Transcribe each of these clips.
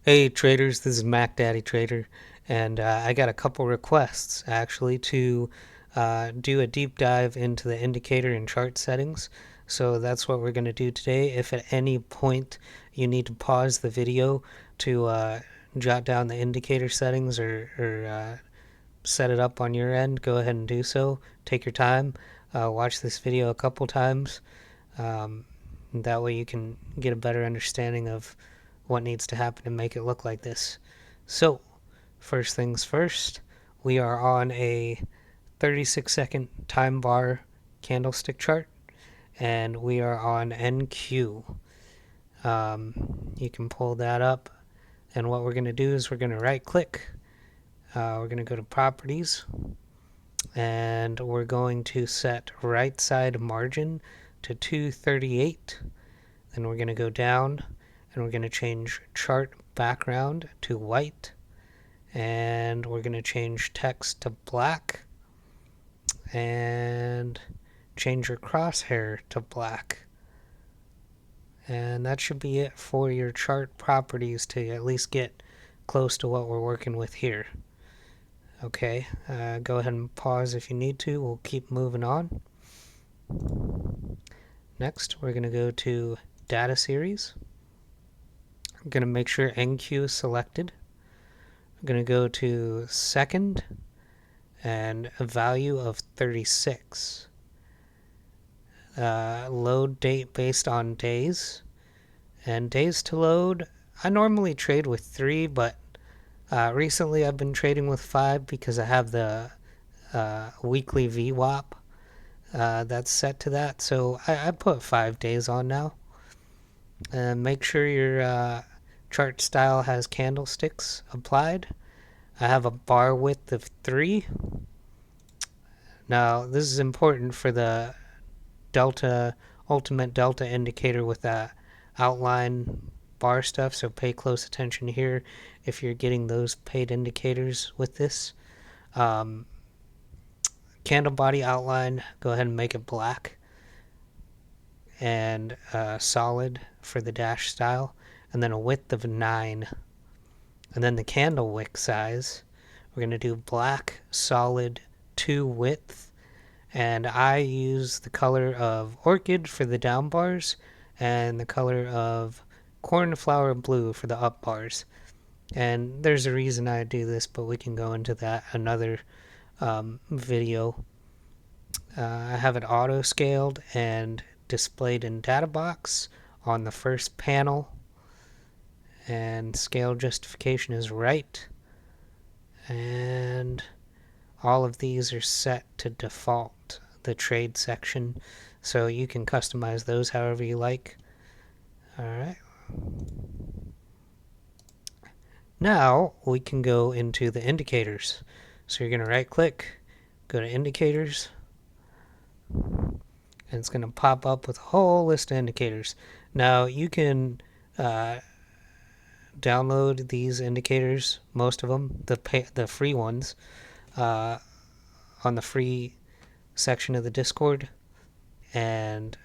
Hey traders, this is MACDADDY Trader, and I got a couple requests actually to do a deep dive into the indicator and chart settings. So that's what we're going to do today. If at any point you need to pause the video to jot down the indicator settings or set it up on your end, go ahead and do so. Take your time. Watch this video a couple times. Um, that way you can get a better understanding of what needs to happen to make it look like this. So, first things first, we are on a 36-second time bar candlestick chart, and we are on NQ. You can pull that up, and what we're going to do is we're going to right click. We're going to go to properties, and we're going to set right side margin to 238. Then we're going to go down and we're going to change chart background to white, and we're going to change text to black, and change your crosshair to black. And that should be it for your chart properties to at least get close to what we're working with here. Okay, go ahead and pause if you need to. We'll keep moving on. Next, we're going to go to data series. I'm going to make sure NQ is selected. I'm going to go to second and a value of 36. Load date based on days. And days to load, I normally trade with 3, but recently I've been trading with 5 because I have the weekly VWAP that's set to that. So I put 5 days on now. And make sure your chart style has candlesticks applied. I have a bar width of 3. Now, this is important for the ultimate delta indicator with that outline bar stuff, so pay close attention here if you're getting those paid indicators with this. Candle body outline, go ahead and make it black and solid for the dash style, and then a width of 9. And then the candle wick size, we're going to do black, solid, 2 width, and I use the color of orchid for the down bars and the color of cornflower blue for the up bars. And there's a reason I do this, but we can go into that another video. I have it auto scaled and displayed in data box on the first panel, and scale justification is right, and all of these are set to default, the trade section, so you can customize those however you like. Alright. Now we can go into the indicators. So you're going to right click, go to indicators, and it's going to pop up with a whole list of indicators. Now you can download these indicators, most of them, the free ones, on the free section of the Discord, and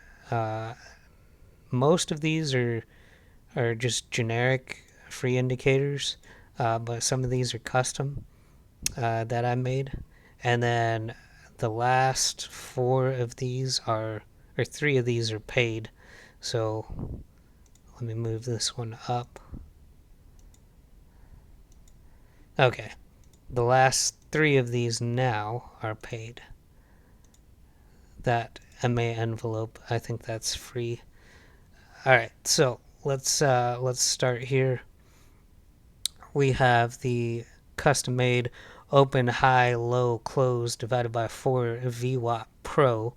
most of these are just generic free indicators, but some of these are custom that I made, and then the last 4 of these are, or 3 of these are paid. So let me move this one up. Okay, the last 3 of these now are paid. That MA envelope, I think that's free. Alright, so let's start here. We have the custom made open, high, low, close divided by 4 VWAP Pro,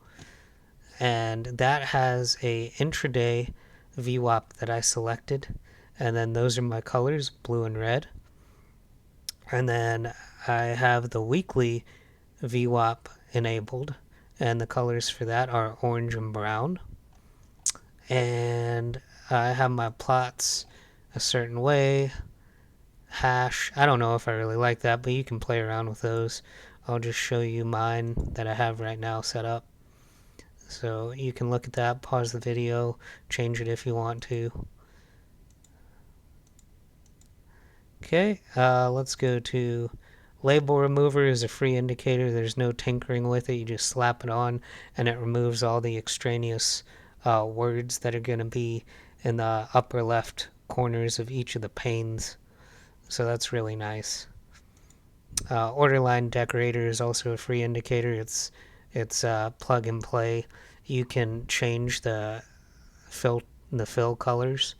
and that has a intraday VWAP that I selected, and then those are my colors, blue and red. And then I have the weekly VWAP enabled, and the colors for that are orange and brown. And I have my plots a certain way. Hash, I don't know if I really like that, but you can play around with those. I'll just show you mine that I have right now set up. So you can look at that, pause the video, change it if you want to. Okay, let's go to label remover is a free indicator. There's no tinkering with it. You just slap it on and it removes all the extraneous words that are going to be in the upper left corners of each of the panes. So that's really nice. Order line decorator is also a free indicator. It's plug and play. You can change fill the fill colors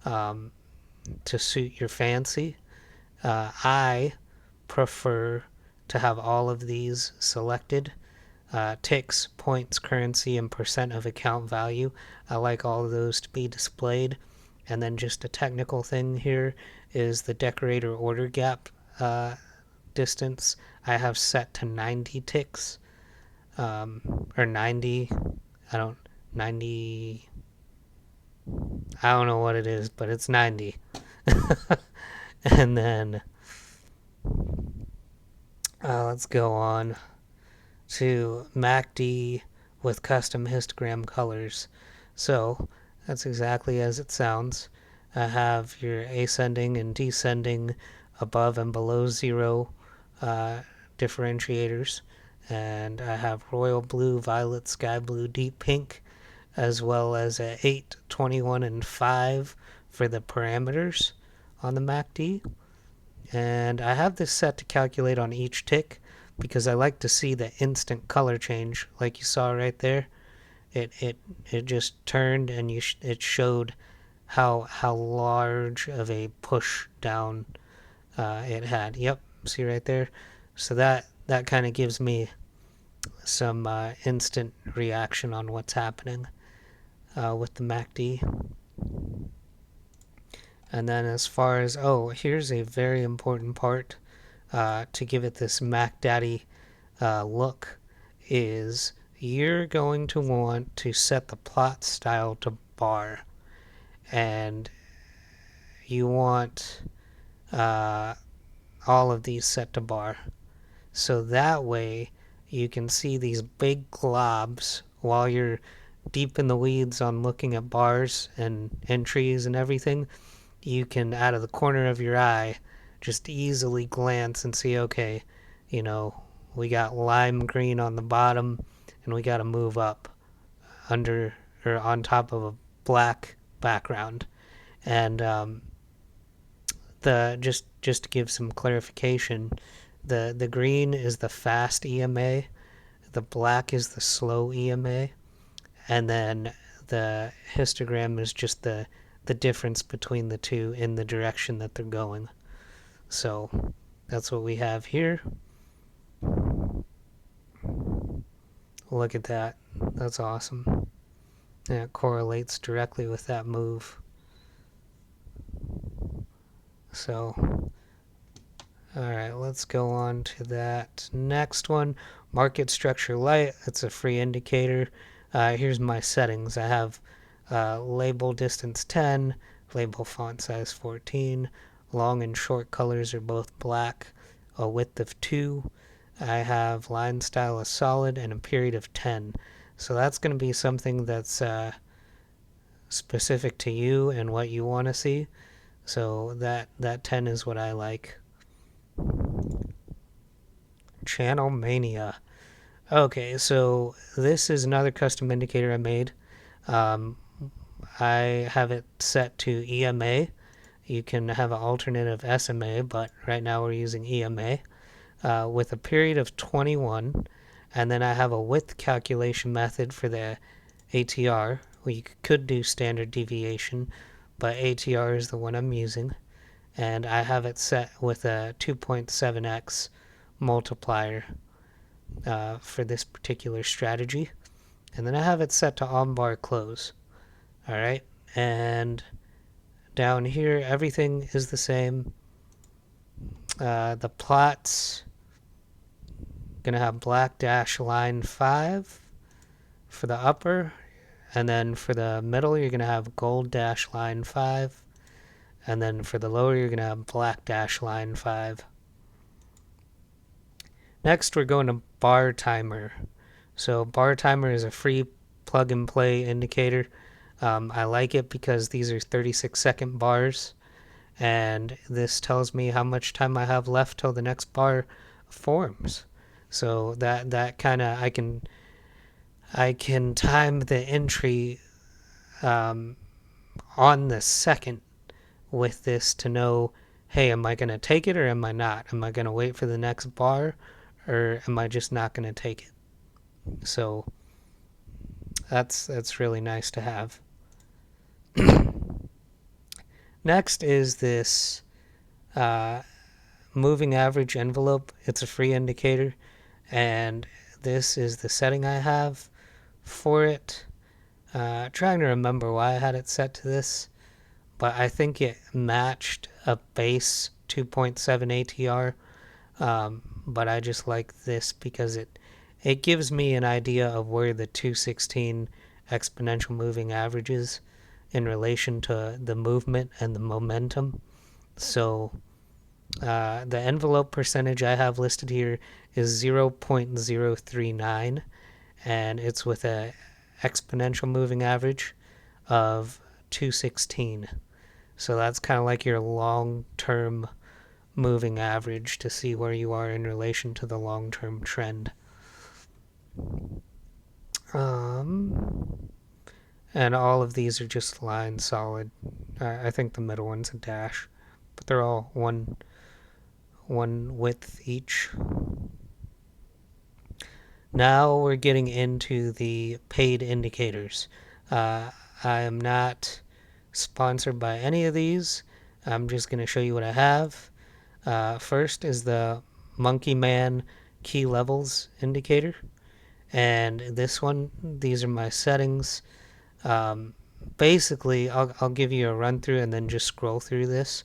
um, to suit your fancy. I prefer to have all of these selected. Ticks, points, currency, and percent of account value. I like all of those to be displayed. And then just a technical thing here is the decorator order gap distance. I have set to 90 ticks, or 90. I don't 90. I don't know what it is, but it's 90. And then let's go on to MACD with custom histogram colors. So that's exactly as it sounds. I have your ascending and descending above and below zero uh, differentiators. And I have royal blue, violet, sky blue, deep pink, as well as a 8, 21, and 5 for the parameters on the MACD. And I have this set to calculate on each tick because I like to see the instant color change, like you saw right there. It just turned and it showed how large of a push down it had. Yep, see right there. So that kind of gives me some instant reaction on what's happening with the MACD. And then as far as, here's a very important part to give it this MACDADDY look is you're going to want to set the plot style to bar. And you want all of these set to bar. So that way you can see these big globs while you're deep in the weeds on looking at bars and entries and everything. You can, out of the corner of your eye, just easily glance and see, okay, we got lime green on the bottom and we got to move up under or on top of a black background. And the just to give some clarification, the green is the fast EMA, the black is the slow EMA, and then the histogram is just the difference between the two in the direction that they're going. So that's what we have here. Look at that. That's awesome. And it correlates directly with that move. So, alright, let's go on to that next one. Market structure light. It's a free indicator. Here's my settings. I have label distance 10, label font size 14, long and short colors are both black, a width of 2. I have line style as solid and a period of 10. So that's going to be something that's specific to you and what you want to see. So that 10 is what I like. Channel Mania. Okay, so this is another custom indicator I made. I have it set to EMA. You can have an alternative SMA, but right now we're using EMA with a period of 21. And then I have a width calculation method for the ATR. Well, you could do standard deviation, but ATR is the one I'm using. And I have it set with a 2.7x multiplier for this particular strategy. And then I have it set to on bar close. All right. And down here, everything is the same. The plots gonna have black dash line 5 for the upper, and then for the middle you're gonna have gold dash line 5, and then for the lower you're gonna have black dash line 5. Next we're going to bar timer. So bar timer is a free plug and play indicator. I like it because these are 36-second bars, and this tells me how much time I have left till the next bar forms. So that kind of I can time the entry um, on the second with this to know, hey, am I going to take it or am I not? Am I going to wait for the next bar or am I just not going to take it? So that's really nice to have. Next is this uh, moving average envelope. It's a free indicator, and this is the setting I have for it. Trying to remember why I had it set to this, but I think it matched a base 2.7 ATR. But I just like this because it gives me an idea of where the 216 exponential moving average is in relation to the movement and the momentum. So the envelope percentage I have listed here is 0.039, and it's with a exponential moving average of 216. So that's kind of like your long-term moving average to see where you are in relation to the long-term trend. And all of these are just line solid. I think the middle one's a dash, but they're all one width each. Now we're getting into the paid indicators. I am not sponsored by any of these. I'm just going to show you what I have. First is the Monkey Man key levels indicator. And this one, these are my settings. Basically, I'll give you a run through and then just scroll through this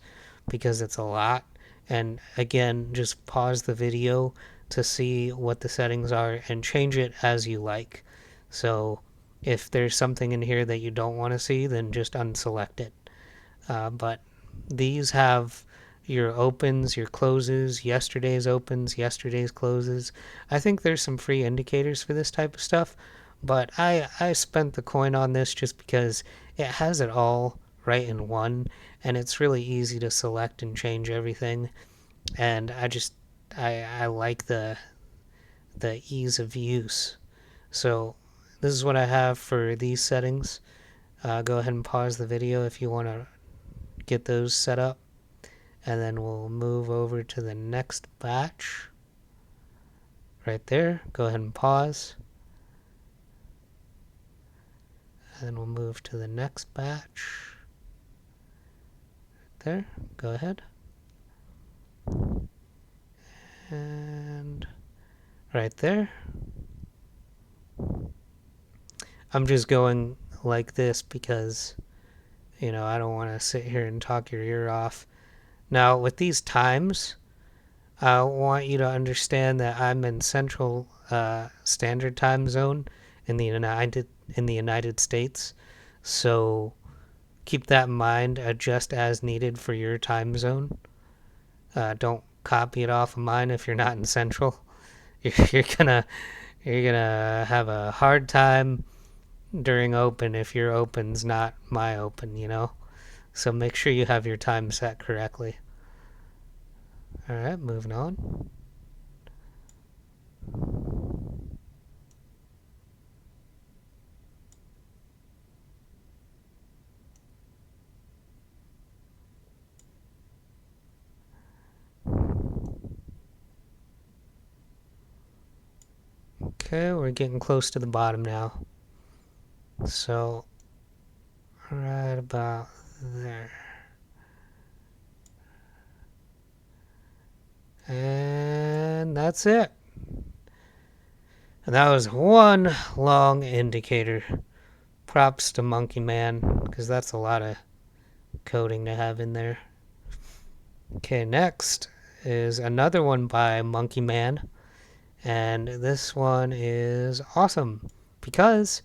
because it's a lot. And again, just pause the video to see what the settings are and change it as you like. So if there's something in here that you don't want to see, then just unselect it. But these have your opens, your closes, yesterday's opens, yesterday's closes. I think there's some free indicators for this type of stuff, but I spent the coin on this just because it has it all right in one, and it's really easy to select and change everything. And I like the ease of use. So this is what I have for these settings. Go ahead and pause the video if you want to get those set up, and then we'll move over to the next batch right there. Go ahead and pause, and then we'll move to the next batch right there. Go ahead, and right there. I'm just going like this because I don't want to sit here and talk your ear off. Now with these times, I want you to understand that I'm in Central Standard Time Zone in the United States. So keep that in mind. Adjust as needed for your time zone. Don't copy it off of mine if you're not in Central. You're gonna have a hard time during open if your open's not my open. So make sure you have your time set correctly. All right, moving on. Okay, we're getting close to the bottom now. So, right about there. And that's it. And that was one long indicator. Props to Monkey Man, because that's a lot of coding to have in there. Okay, next is another one by Monkey Man. And this one is awesome because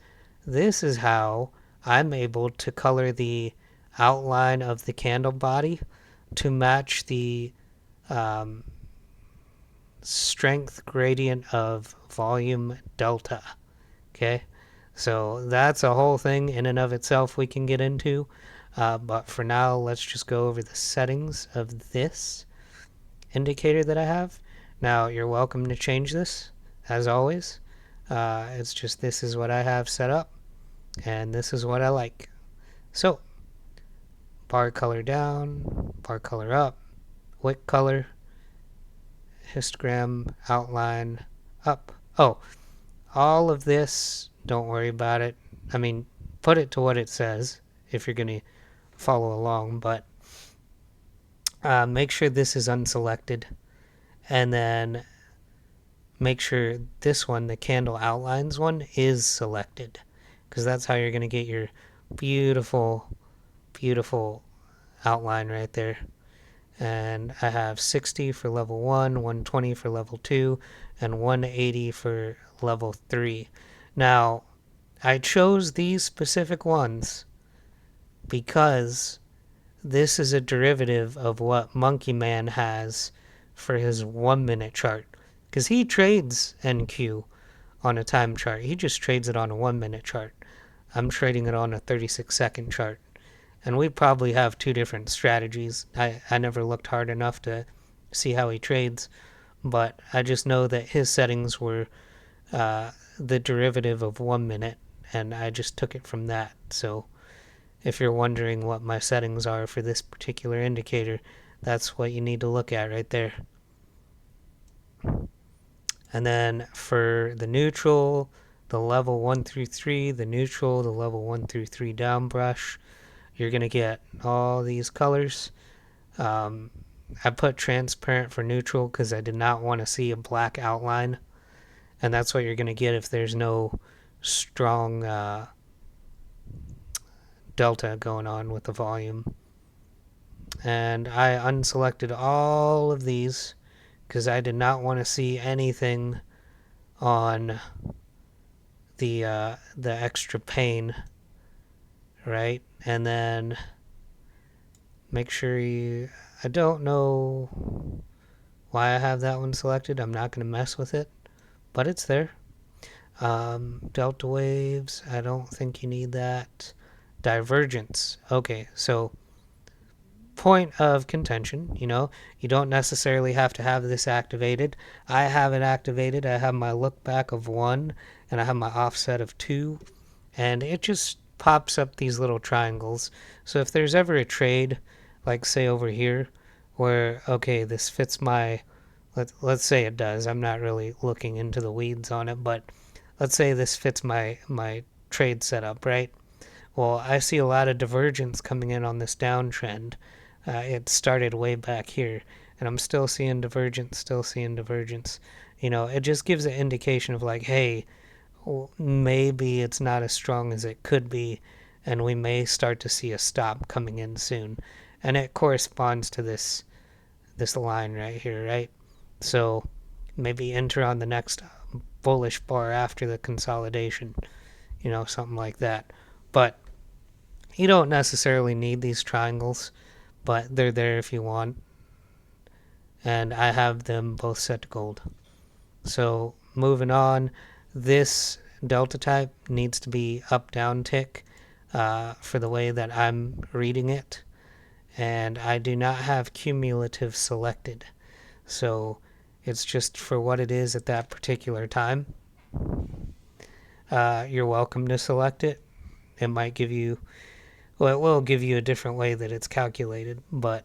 this is how I'm able to color the outline of the candle body to match the strength gradient of volume delta. Okay, so that's a whole thing in and of itself we can get into. But for now, let's just go over the settings of this indicator that I have. Now, you're welcome to change this, as always. It's just this is what I have set up, and this is what I like. So, bar color down, bar color up, wick color, histogram, outline, up. Oh, all of this, don't worry about it. I mean, put it to what it says if you're going to follow along, but make sure this is unselected, and then make sure this one, the candle outlines one, is selected, because that's how you're going to get your beautiful, beautiful outline right there. And I have 60 for level 1, 120 for level 2, and 180 for level 3. Now, I chose these specific ones because this is a derivative of what Monkey Man has for his 1 minute chart. Because he trades NQ on a time chart. He just trades it on a 1 minute chart. I'm trading it on a 36-second chart. And we probably have two different strategies. I never looked hard enough to see how he trades, but I just know that his settings were the derivative of 1 minute, and I just took it from that. So if you're wondering what my settings are for this particular indicator, that's what you need to look at right there. And then for the neutral, the level 1 through 3, the neutral, the level 1 through 3 down brush, you're going to get all these colors. I put transparent for neutral because I did not want to see a black outline. And that's what you're going to get if there's no strong delta going on with the volume. And I unselected all of these because I did not want to see anything on the extra pane, right? And then make sure I don't know why I have that one selected. I'm not going to mess with it, but it's there. Delta waves, I don't think you need that. Divergence. Okay, so point of contention, you don't necessarily have to have this activated. I have it activated. I have my look back of 1 and I have my offset of 2, and it just pops up these little triangles. So if there's ever a trade, like say over here, where okay, this fits my let's say it does. I'm not really looking into the weeds on it, but let's say this fits my trade setup, right? Well, I see a lot of divergence coming in on this downtrend. It started way back here, and I'm still seeing divergence, It just gives an indication of like, hey, maybe it's not as strong as it could be, and we may start to see a stop coming in soon. And it corresponds to this line right here, right? So maybe enter on the next bullish bar after the consolidation, something like that. But you don't necessarily need these triangles, but they're there if you want. And I have them both set to gold. So moving on, this delta type needs to be up down tick for the way that I'm reading it. And I do not have cumulative selected. So it's just for what it is at that particular time. You're welcome to select it. It might give you, well, it will give you a different way that it's calculated, but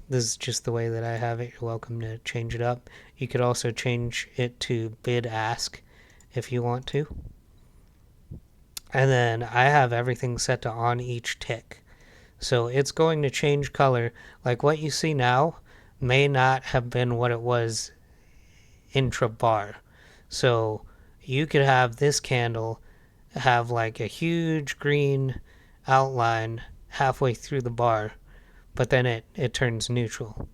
this is just the way that I have it. You're welcome to change it up. You could also change it to bid ask if you want to. And then I have everything set to on each tick. So it's going to change color. Like what you see now may not have been what it was intra bar. So you could have this candle have like a huge green outline halfway through the bar, but then it turns neutral.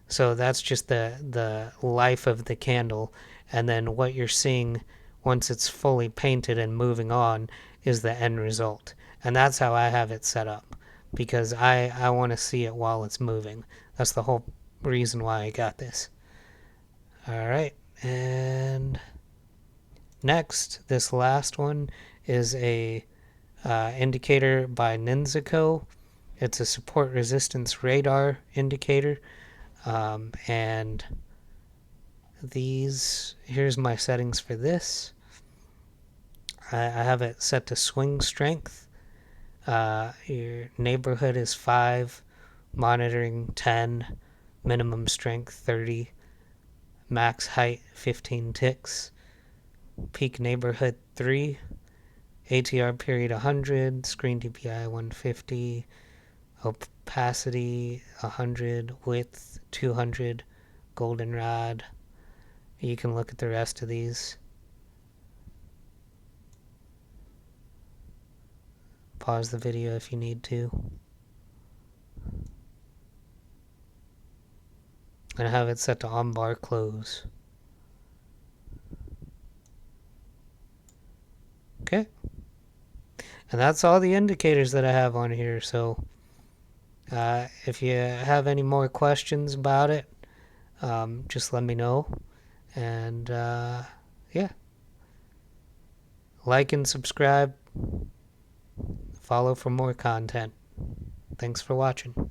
So that's just the life of the candle. And then what you're seeing once it's fully painted and moving on is the end result. And that's how I have it set up, because I want to see it while it's moving. That's the whole reason why I got this. All right, and next, this last one is a indicator by Ninzaco. It's a support resistance radar indicator. And here's my settings for this. I have it set to swing strength. Your neighborhood is 5, monitoring 10, minimum strength 30, max height 15 ticks, peak neighborhood 3, ATR period 100, screen DPI 150, opacity 100, width 200, goldenrod. You can look at the rest of these. Pause the video if you need to. And I have it set to on bar close. Okay. And that's all the indicators that I have on here. So if you have any more questions about it, just let me know. And yeah, like and subscribe. Follow for more content. Thanks for watching.